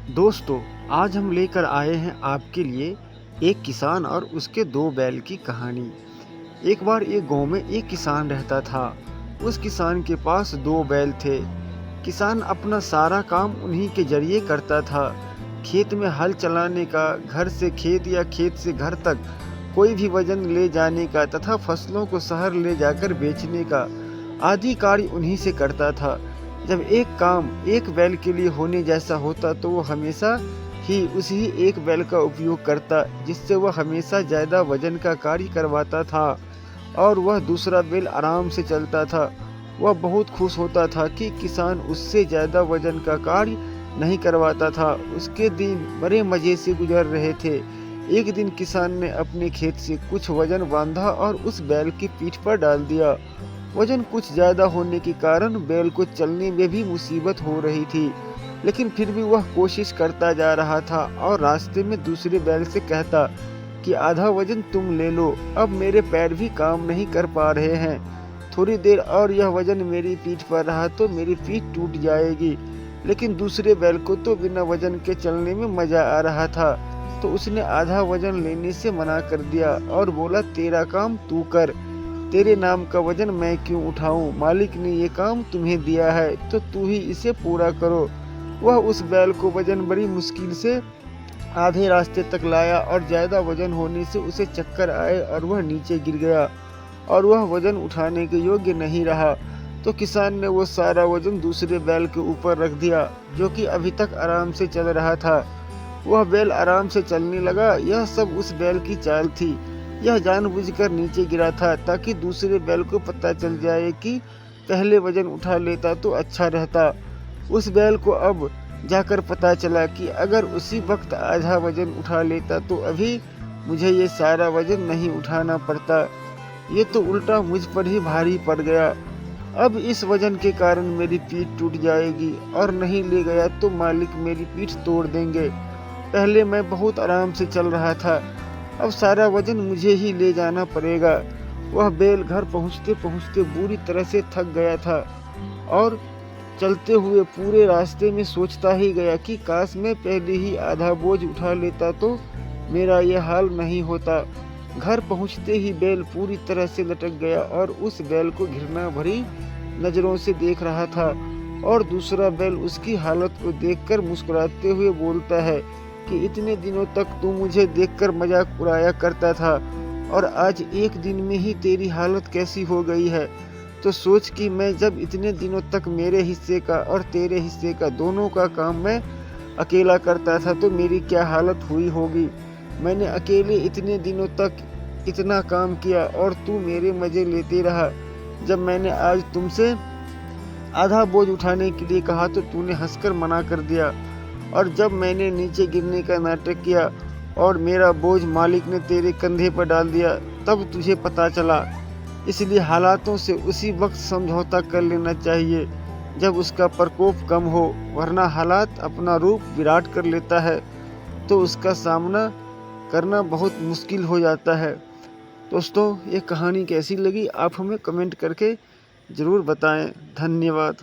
दोस्तों, आज हम लेकर आए हैं आपके लिए एक किसान और उसके दो बैल की कहानी। एक बार एक गांव में एक किसान रहता था। उस किसान के पास दो बैल थे। किसान अपना सारा काम उन्हीं के जरिए करता था। खेत में हल चलाने का, घर से खेत या खेत से घर तक कोई भी वजन ले जाने का तथा फसलों को शहर ले जाकर बेचने का आदि कार्य उन्हीं से करता था। जब एक काम एक बैल के लिए होने जैसा होता तो वो हमेशा ही उसी एक बैल का उपयोग करता, जिससे वह हमेशा ज़्यादा वजन का कार्य करवाता था और वह दूसरा बैल आराम से चलता था। वह बहुत खुश होता था कि किसान उससे ज़्यादा वजन का कार्य नहीं करवाता था। उसके दिन बड़े मज़े से गुजर रहे थे। एक दिन किसान ने अपने खेत से कुछ वजन बांधा और उस बैल की पीठ पर डाल दिया। वजन कुछ ज़्यादा होने के कारण बैल को चलने में भी मुसीबत हो रही थी, लेकिन फिर भी वह कोशिश करता जा रहा था और रास्ते में दूसरे बैल से कहता कि आधा वजन तुम ले लो, अब मेरे पैर भी काम नहीं कर पा रहे हैं। थोड़ी देर और यह वजन मेरी पीठ पर रहा तो मेरी पीठ टूट जाएगी। लेकिन दूसरे बैल को तो बिना वजन के चलने में मजा आ रहा था, तो उसने आधा वजन लेने से मना कर दिया और बोला, तेरा काम तू कर, तेरे नाम का वजन मैं क्यों उठाऊं? मालिक ने ये काम तुम्हें दिया है तो तू ही इसे पूरा करो। वह उस बैल को वजन बड़ी मुश्किल से आधे रास्ते तक लाया और ज्यादा वजन होने से उसे चक्कर आए और वह नीचे गिर गया और वह वजन उठाने के योग्य नहीं रहा। तो किसान ने वो सारा वजन दूसरे बैल के ऊपर रख दिया, जो कि अभी तक आराम से चल रहा था। वह बैल आराम से चलने लगा। यह सब उस बैल की चाल थी। यह जानबूझकर नीचे गिरा था ताकि दूसरे बैल को पता चल जाए कि पहले वजन उठा लेता तो अच्छा रहता। उस बैल को अब जाकर पता चला कि अगर उसी वक्त आधा वजन उठा लेता तो अभी मुझे ये सारा वजन नहीं उठाना पड़ता। ये तो उल्टा मुझ पर ही भारी पड़ गया। अब इस वजन के कारण मेरी पीठ टूट जाएगी और नहीं ले गया तो मालिक मेरी पीठ तोड़ देंगे। पहले मैं बहुत आराम से चल रहा था, अब सारा वजन मुझे ही ले जाना पड़ेगा। वह बैल घर पहुंचते पहुंचते बुरी तरह से थक गया था और चलते हुए पूरे रास्ते में सोचता ही गया कि काश मैं पहले ही आधा बोझ उठा लेता तो मेरा यह हाल नहीं होता। घर पहुंचते ही बैल पूरी तरह से लटक गया और उस बैल को घृणा भरी नजरों से देख रहा था और दूसरा बैल उसकी हालत को देखकर मुस्कुराते हुए बोलता है कि इतने दिनों तक तू मुझे देखकर मजाक उड़ाया करता था और आज एक दिन में ही तेरी हालत कैसी हो गई है। तो सोच कि मैं जब इतने दिनों तक मेरे हिस्से का और तेरे हिस्से का दोनों का काम मैं अकेला करता था तो मेरी क्या हालत हुई होगी। मैंने अकेले इतने दिनों तक इतना काम किया और तू मेरे मजे लेते रहा। जब मैंने आज तुमसे आधा बोझ उठाने के लिए कहा तो तूने हंसकर मना कर दिया, और जब मैंने नीचे गिरने का नाटक किया और मेरा बोझ मालिक ने तेरे कंधे पर डाल दिया तब तुझे पता चला। इसलिए हालातों से उसी वक्त समझौता कर लेना चाहिए जब उसका प्रकोप कम हो, वरना हालात अपना रूप विराट कर लेता है तो उसका सामना करना बहुत मुश्किल हो जाता है। दोस्तों, ये कहानी कैसी लगी आप हमें कमेंट करके ज़रूर बताएं। धन्यवाद।